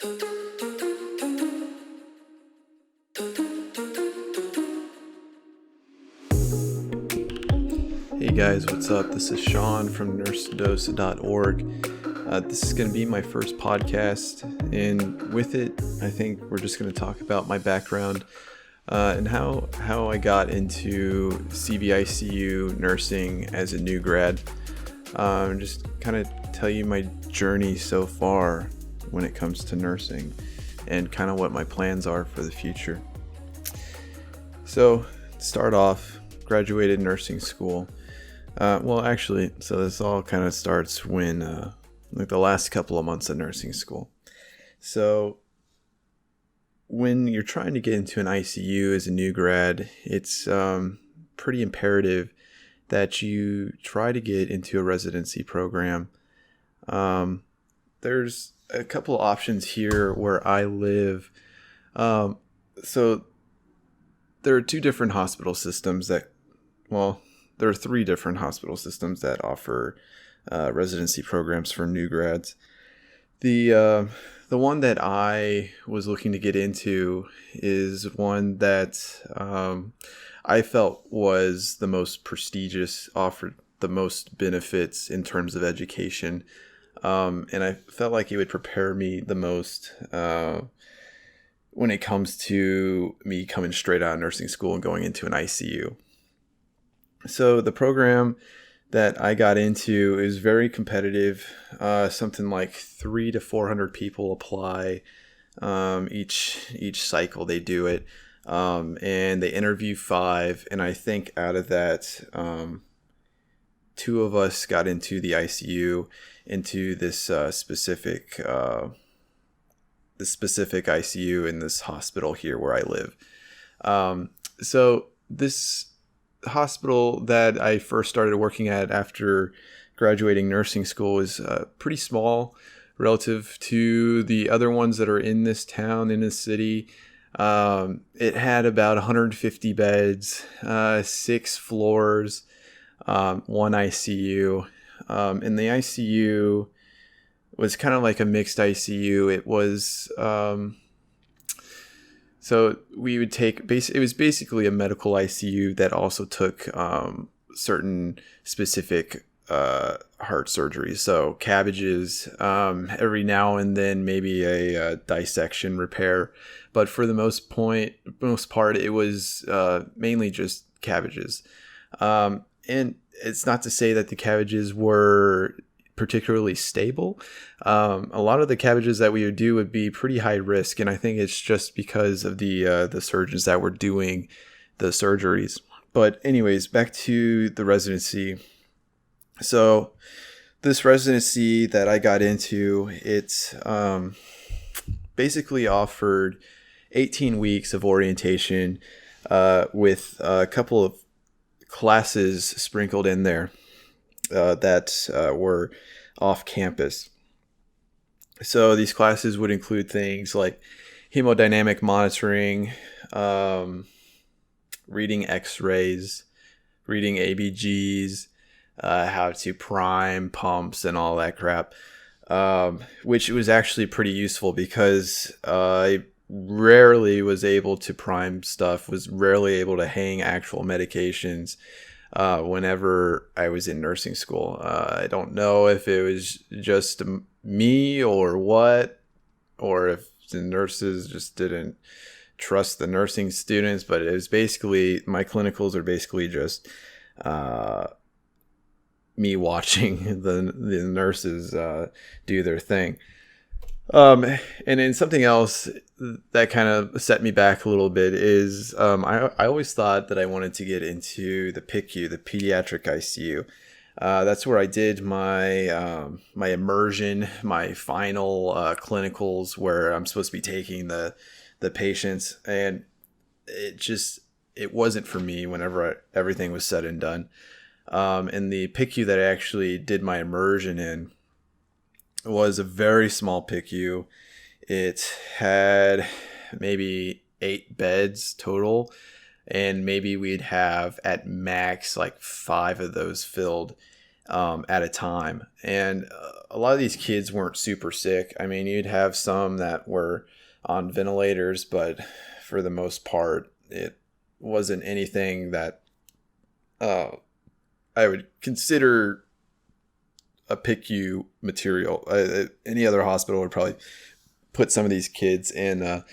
Hey guys, what's up? This is Sean from nursedose.org. This is going to be my first podcast, and with it, I think we're just going to talk about my background and how I got into CVICU nursing as a new grad. Just kind of tell you my journey so far when it comes to nursing and kind of what my plans are for the future. So, to start off, graduated nursing school. So this all kind of starts when, the last couple of months of nursing school. So when you're trying to get into an ICU as a new grad, it's pretty imperative that you try to get into a residency program. There's a couple of options here where I live. So there are two different hospital systems there are three different hospital systems that offer residency programs for new grads. The one that I was looking to get into is one that I felt was the most prestigious, offered the most benefits in terms of education, and I felt like it would prepare me the most when it comes to me coming straight out of nursing school and going into an ICU. So the program that I got into is very competitive. Something like 300 to 400 people apply each cycle they do it, and they interview 5. And I think out of that, 2 of us got into the ICU, into this specific ICU in this hospital here where I live. So this hospital that I first started working at after graduating nursing school is pretty small relative to the other ones that are in this town, in this city. It had about 150 beds, 6 floors, 1 ICU. And the ICU was kind of like a mixed ICU. It was... So we would take it was basically a medical ICU that also took certain specific heart surgeries. So CABGs, every now and then maybe a dissection repair, but for the most part it was mainly just CABGs. And it's not to say that the CABGs were particularly stable. A lot of the CABGs that we would do would be pretty high risk, and I think it's just because of the surgeons that were doing the surgeries. But anyways, back to the residency. So this residency that I got into, it's basically offered 18 weeks of orientation with a couple of classes sprinkled in there that were off campus. So these classes would include things like hemodynamic monitoring, reading x-rays, reading ABGs, how to prime pumps and all that crap, which was actually pretty useful because I rarely was able to prime stuff, was rarely able to hang actual medications whenever I was in nursing school. I don't know if it was just me or what, or if the nurses just didn't trust the nursing students, but it was basically, my clinicals are basically just me watching the nurses do their thing. And then something else that kind of set me back a little bit is I always thought that I wanted to get into the PICU, the pediatric ICU. That's where I did my my immersion, my final clinicals, where I'm supposed to be taking the patients, and it wasn't for me whenever everything was said and done. And the PICU that I actually did my immersion in was a very small PICU. It had maybe 8 beds total, and maybe we'd have at max like 5 of those filled. at a time. And a lot of these kids weren't super sick. I mean, you'd have some that were on ventilators, but for the most part, it wasn't anything that I would consider a PICU material. Any other hospital would probably put some of these kids in a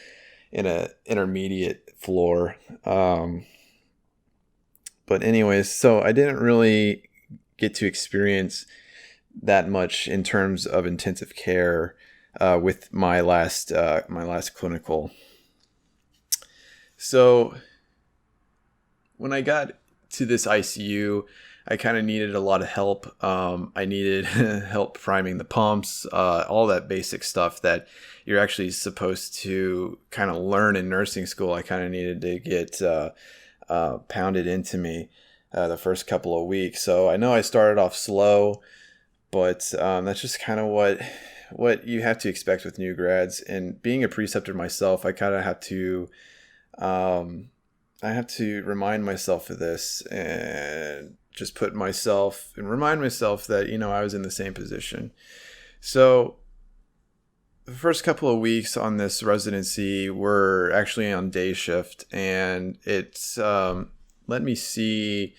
intermediate floor. But anyways, so I didn't really get to experience that much in terms of intensive care with my last clinical. So when I got to this ICU, I kind of needed a lot of help. I needed help priming the pumps, all that basic stuff that you're actually supposed to kind of learn in nursing school. I kind of needed to get pounded into me the first couple of weeks. So I know I started off slow, but that's just kind of what you have to expect with new grads. And being a preceptor myself, I kind of have to remind myself of this and just put myself and remind myself that, I was in the same position. So the first couple of weeks on this residency were actually on day shift, and it's let me see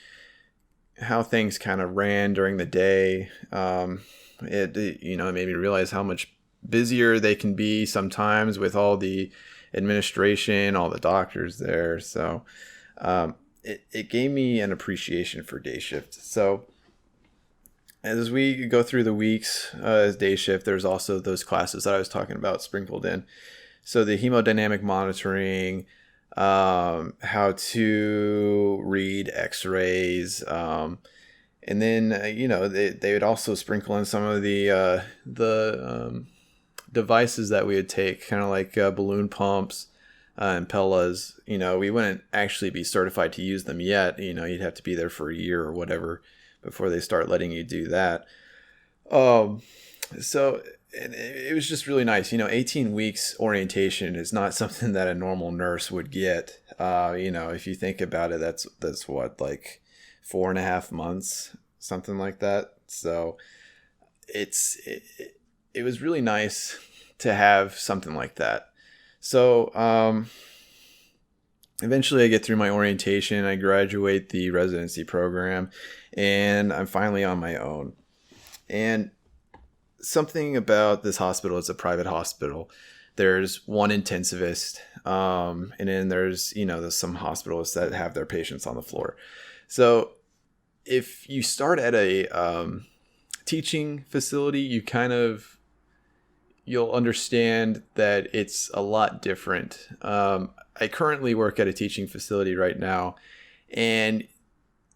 how things kind of ran during the day. It made me realize how much busier they can be sometimes with all the administration, all the doctors there. So it gave me an appreciation for day shift. So as we go through the weeks as day shift, there's also those classes that I was talking about sprinkled in. So the hemodynamic monitoring, how to read x-rays, and then they would also sprinkle in some of the devices that we would take, kind of like balloon pumps and Pellas. We wouldn't actually be certified to use them yet. You'd have to be there for a year or whatever before they start letting you do that. So it was just really nice. 18 weeks orientation is not something that a normal nurse would get. If you think about it, that's what, like 4.5 months, something like that. So it was really nice to have something like that. So eventually I get through my orientation, I graduate the residency program, and I'm finally on my own. And something about this hospital, it's a private hospital. There's one intensivist, and then there's some hospitals that have their patients on the floor. So if you start at a teaching facility, you'll understand that it's a lot different. I currently work at a teaching facility right now, and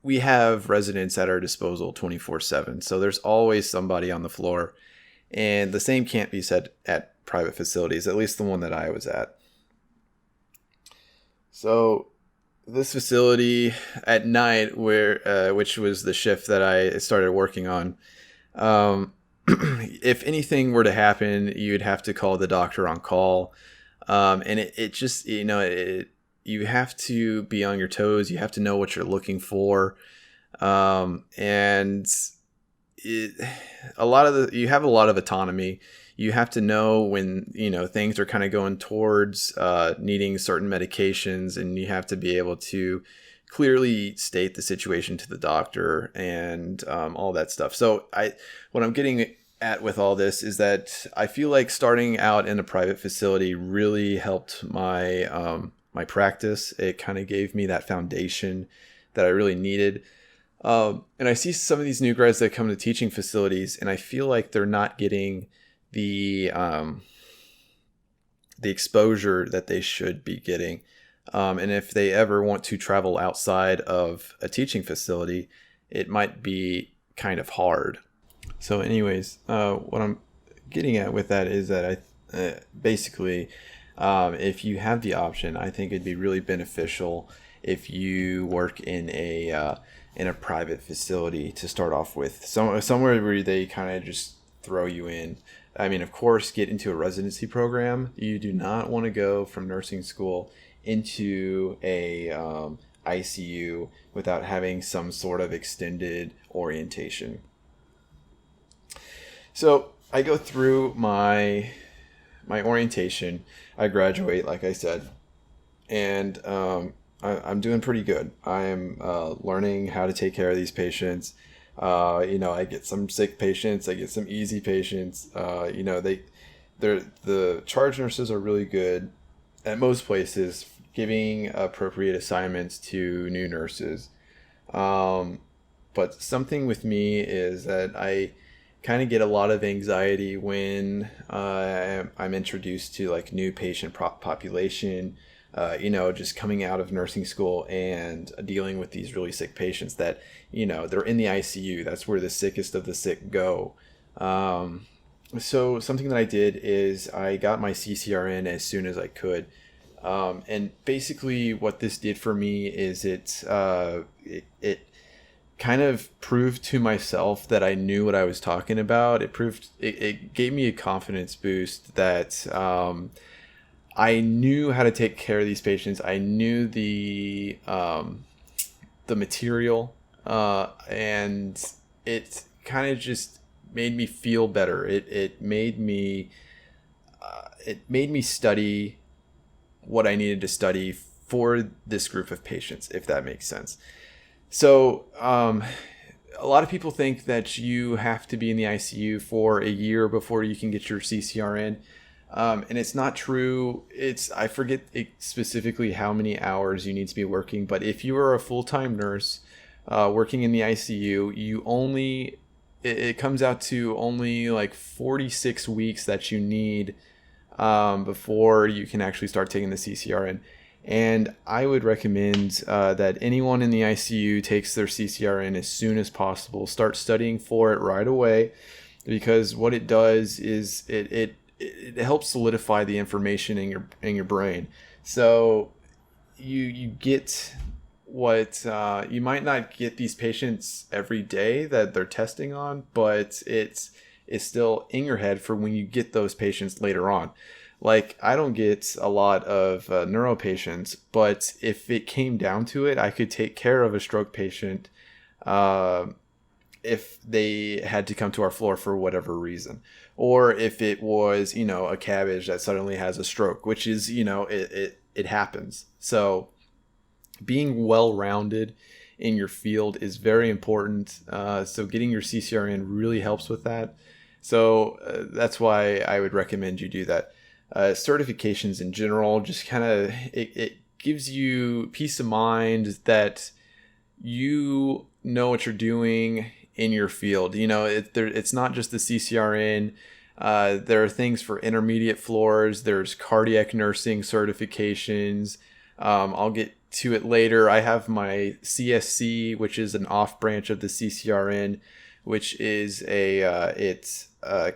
we have residents at our disposal 24/7. So there's always somebody on the floor, and the same can't be said at private facilities, at least the one that I was at. So this facility at night, which was the shift that I started working on, if anything were to happen, you'd have to call the doctor on call. And it just, you have to be on your toes. You have to know what you're looking for. And you have a lot of autonomy. You have to know when, things are kind of going towards needing certain medications, and you have to be able to clearly state the situation to the doctor and all that stuff. So what I'm getting at with all this is that I feel like starting out in a private facility really helped my my practice. It kind of gave me that foundation that I really needed. And I see some of these new grads that come to teaching facilities, and I feel like they're not getting the exposure that they should be getting. And if they ever want to travel outside of a teaching facility, it might be kind of hard. So anyways, what I'm getting at with that is that basically, if you have the option, I think it'd be really beneficial if you work in a private facility to start off with, somewhere where they kind of just throw you in. I mean, of course, get into a residency program. You do not want to go from nursing school into a ICU without having some sort of extended orientation. So I go through my orientation. I graduate, like I said, and I'm doing pretty good. I am learning how to take care of these patients. I get some sick patients. I get some easy patients. The charge nurses are really good at most places, giving appropriate assignments to new nurses. Um, but something with me is that I kind of get a lot of anxiety when I'm introduced to like new patient population. Just coming out of nursing school and dealing with these really sick patients that, they're in the ICU. That's where the sickest of the sick go. So something that I did is I got my CCRN as soon as I could. And basically what this did for me is it kind of proved to myself that I knew what I was talking about. It gave me a confidence boost that I knew how to take care of these patients. I knew the material, and it kind of just made me feel better. It made me study what I needed to study for this group of patients, if that makes sense. So, a lot of people think that you have to be in the ICU for a year before you can get your CCRN. And it's not true. I forget specifically how many hours you need to be working, but if you are a full-time nurse working in the ICU, it comes out to only like 46 weeks that you need before you can actually start taking the CCRN. And I would recommend that anyone in the ICU takes their CCRN as soon as possible. Start studying for it right away, because what it does is it helps solidify the information in your brain. So you get what you might not get these patients every day that they're testing on, but it's still in your head for when you get those patients later on. Like, I don't get a lot of neuro patients, but if it came down to it, I could take care of a stroke patient if they had to come to our floor for whatever reason. Or if it was, a cabbage that suddenly has a stroke, which is, it happens. So being well-rounded in your field is very important. So getting your CCRN really helps with that. So that's why I would recommend you do that. Certifications in general just kind of it gives you peace of mind that you know what you're doing in your field. It's not just the CCRN. There are things for intermediate floors. There's cardiac nursing certifications. I'll get to it later. I have my CSC, which is an off branch of the CCRN, which is it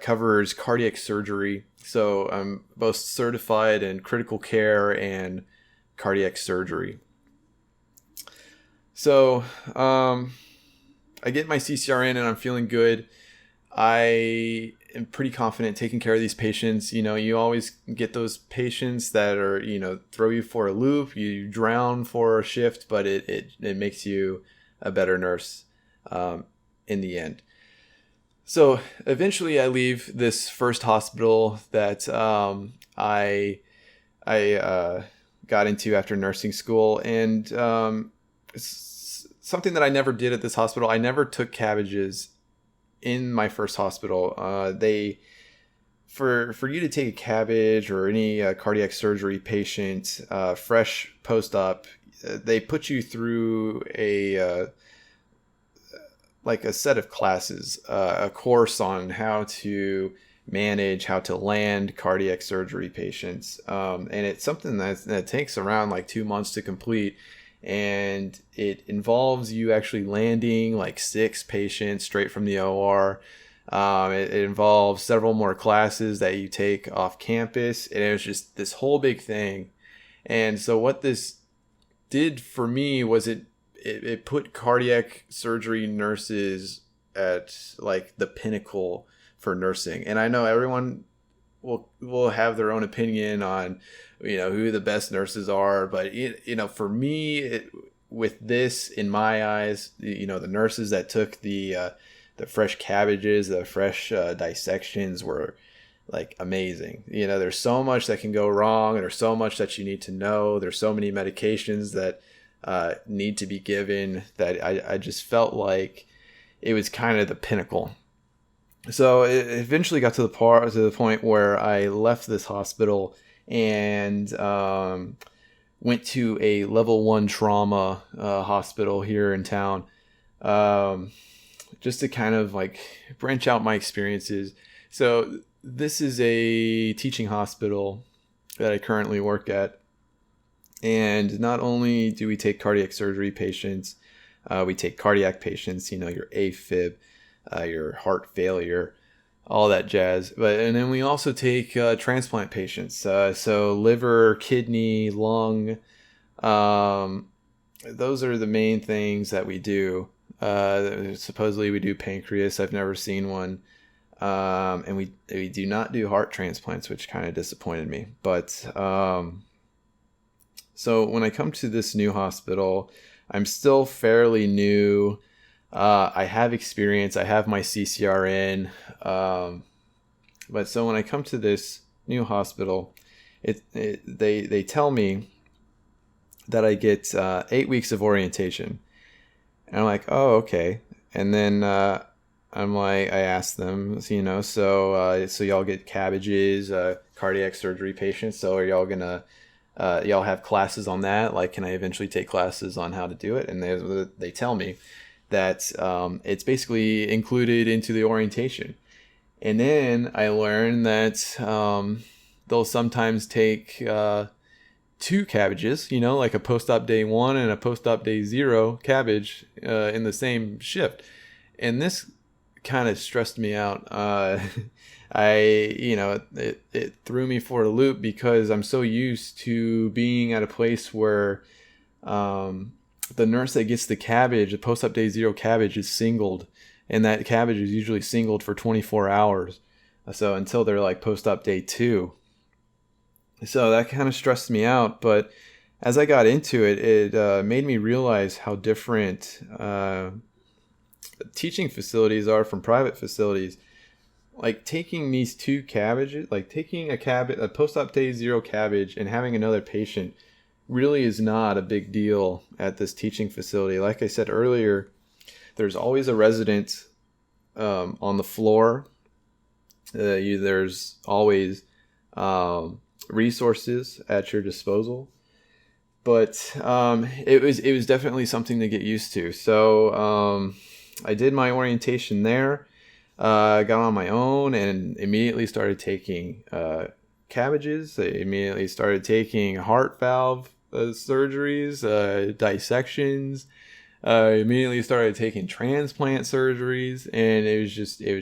covers cardiac surgery. So I'm both certified in critical care and cardiac surgery. So I get my CCRN and I'm feeling good. I am pretty confident taking care of these patients. You always get those patients that are, throw you for a loop, you drown for a shift, but it makes you a better nurse in the end. So eventually I leave this first hospital that I got into after nursing school, and it's something that I never did at this hospital. I never took cabbages in my first hospital. For you to take a cabbage or any cardiac surgery patient fresh post-op, they put you through a set of classes, a course on how to manage, how to land cardiac surgery patients. And it's something that takes around like 2 months to complete. And it involves you actually landing like 6 patients straight from the OR. It involves several more classes that you take off campus. And it was just this whole big thing. And so what this did for me was it put cardiac surgery nurses at like the pinnacle for nursing. And I know everyone will have their own opinion on, who the best nurses are. But, for me, with this in my eyes, the nurses that took the the fresh cabbages, the fresh dissections were like amazing. There's so much that can go wrong, and there's so much that you need to know. There's so many medications that need to be given that I just felt like it was kind of the pinnacle. So it eventually got to the point where I left this hospital and went to a level 1 trauma hospital here in town, just to kind of like branch out my experiences. So this is a teaching hospital that I currently work at. And not only do we take cardiac surgery patients, we take cardiac patients, your AFib, your heart failure, all that jazz. And then we also take transplant patients. So liver, kidney, lung, those are the main things that we do. Supposedly we do pancreas. I've never seen one. And we do not do heart transplants, which kind of disappointed me. But so when I come to this new hospital, I'm still fairly new. I have experience. I have my CCRN. But so when I come to this new hospital, they tell me that I get 8 weeks of orientation. And I'm like, oh, okay. And then I asked them, so y'all get cabbages, cardiac surgery patients. So are y'all gonna, y'all have classes on that? Like, can I eventually take classes on how to do it? And they tell me that it's basically included into the orientation. And then I learned that they'll sometimes take 2 cabbages, like a post-op day 1 and a post-op day 0 cabbage in the same shift. And this kind of stressed me out. It threw me for a loop because I'm so used to being at a place where the nurse that gets the cabbage, the post-op day 0 cabbage, is singled, and that cabbage is usually singled for 24 hours. So until they're like post-op day 2. So that kind of stressed me out. But as I got into it, it made me realize how different teaching facilities are from private facilities. Like taking these 2 cabbages, like taking a post-op day 0 cabbage and having another patient really is not a big deal at this teaching facility. Like I said earlier, there's always a resident on the floor. There's always resources at your disposal. But it was definitely something to get used to. So I did my orientation there. Got on my own and immediately started taking cabbages. I immediately started taking heart valve surgeries, dissections. I immediately started taking transplant surgeries, and it was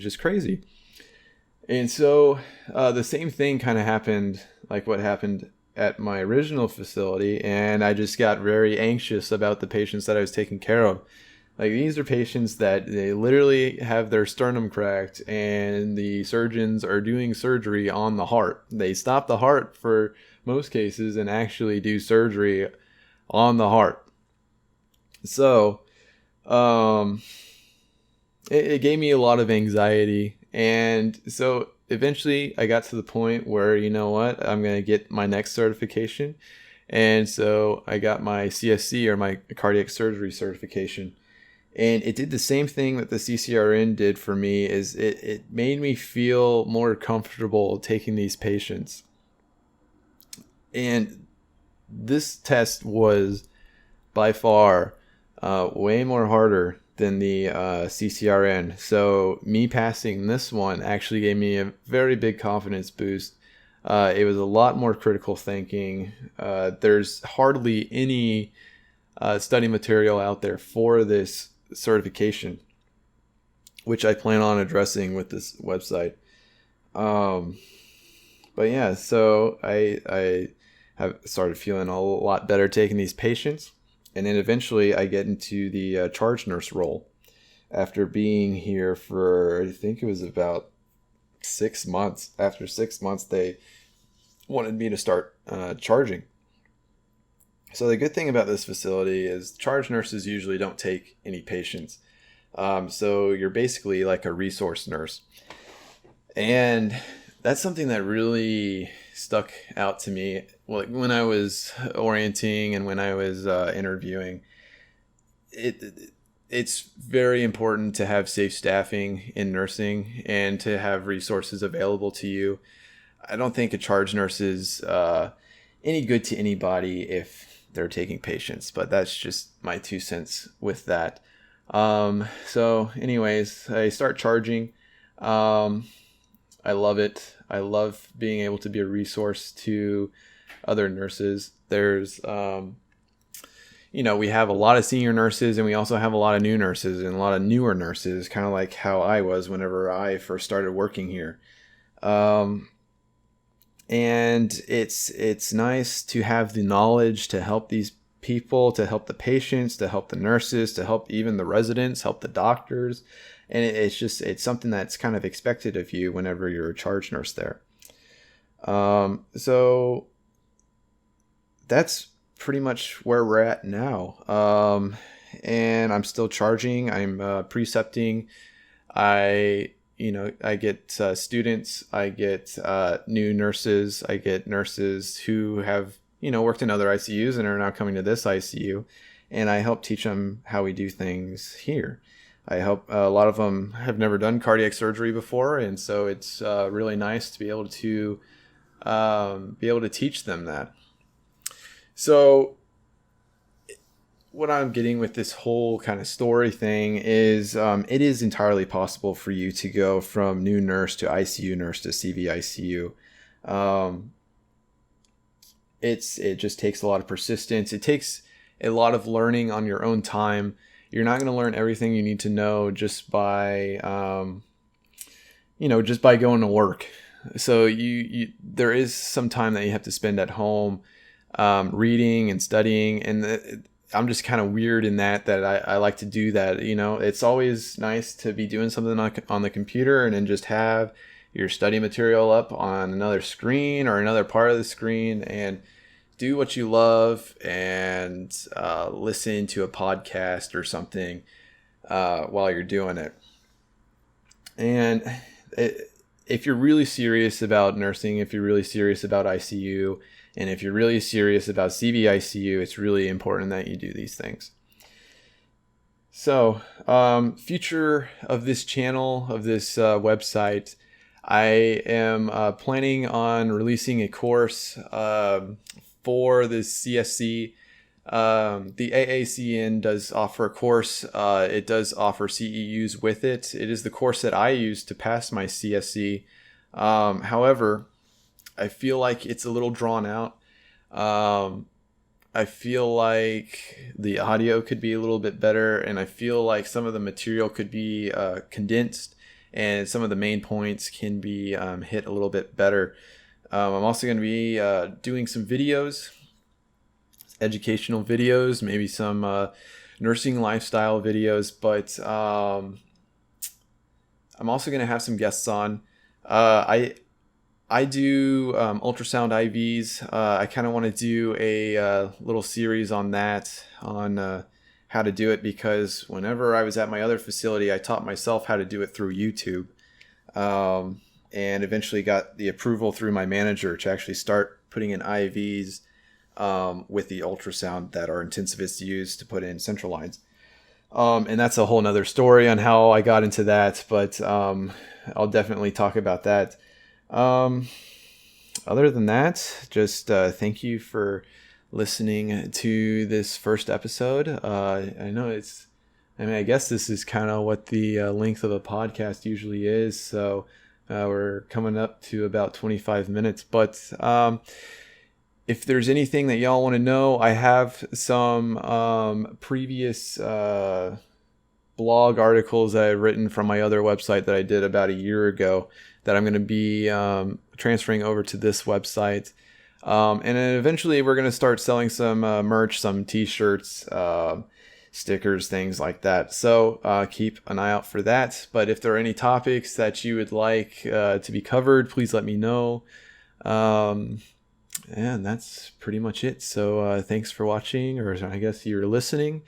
just crazy. And so the same thing kind of happened, like what happened at my original facility, and I just got very anxious about the patients that I was taking care of. Like, these are patients that they literally have their sternum cracked, and the surgeons are doing surgery on the heart. They stop the heart for most cases and actually do surgery on the heart. So it gave me a lot of anxiety. And so eventually I got to the point where, you know what, I'm going to get my next certification. And so I got my CSC, or my cardiac surgery certification. And it did the same thing that the CCRN did for me. Is it made me feel more comfortable taking these patients. And this test was by far way more harder than the CCRN. So me passing this one actually gave me a very big confidence boost. It was a lot more critical thinking. There's hardly any study material out there for this certification, which I plan on addressing with this website. But yeah, so I have started feeling a lot better taking these patients. And then eventually I get into the charge nurse role after being here for, I think it was about 6 months. After 6 months, they wanted me to start charging. So the good thing about this facility is charge nurses usually don't take any patients. So you're basically like a resource nurse. And that's something that really stuck out to me when I was orienting and when I was interviewing. It's very important to have safe staffing in nursing and to have resources available to you. I don't think a charge nurse is any good to anybody if they're taking patients, but that's just my 2 cents with that. So anyways, I start charging. I love it. I love being able to be a resource to other nurses. There's, we have a lot of senior nurses and we also have a lot of new nurses and a lot of newer nurses, kind of like how I was whenever I first started working here. And it's nice to have the knowledge to help these people, to help the patients, to help the nurses, to help even the residents, help the doctors. And it's something that's kind of expected of you whenever you're a charge nurse there. So that's pretty much where we're at now. And I'm still charging. I'm precepting. I get students. I get new nurses. I get nurses who have worked in other ICUs and are now coming to this ICU, and I help teach them how we do things here. I help a lot of them have never done cardiac surgery before, and so it's really nice to be able to teach them that. So what I'm getting with this whole kind of story thing is it is entirely possible for you to go from new nurse to ICU nurse to CVICU. It just takes a lot of persistence. It takes a lot of learning on your own time. You're not going to learn everything you need to know just by going to work. So there is some time that you have to spend at home reading and studying, and I'm just kind of weird in that I like to do that. It's always nice to be doing something on the computer and then just have your study material up on another screen or another part of the screen and do what you love and listen to a podcast or something while you're doing it. And if you're really serious about nursing, if you're really serious about ICU, and if you're really serious about CVICU, it's really important that you do these things. So, future of this channel, of this website, I am planning on releasing a course for the CSC. The AACN does offer a course. It does offer CEUs with it. It is the course that I used to pass my CSC. However, I feel like it's a little drawn out. I feel like the audio could be a little bit better, and I feel like some of the material could be condensed, and some of the main points can be hit a little bit better. I'm also going to be doing some videos, educational videos, maybe some nursing lifestyle videos, but I'm also going to have some guests on. I do ultrasound IVs. I kind of want to do a little series on that, on how to do it, because whenever I was at my other facility, I taught myself how to do it through YouTube, and eventually got the approval through my manager to actually start putting in IVs with the ultrasound that our intensivists use to put in central lines. And that's a whole nother story on how I got into that, but I'll definitely talk about that. Other than that, just thank you for listening to this first episode. I know I guess this is kind of what the length of a podcast usually is, so we're coming up to about 25 minutes, but if there's anything that y'all want to know, I have some previous blog articles that I've written from my other website that I did about a year ago that I'm going to be transferring over to this website. And then eventually we're going to start selling some merch, some t-shirts, stickers, things like that. So keep an eye out for that. But if there are any topics that you would like to be covered, please let me know. And that's pretty much it. So thanks for watching, or I guess you're listening.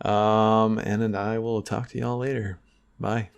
And I will talk to y'all later. Bye.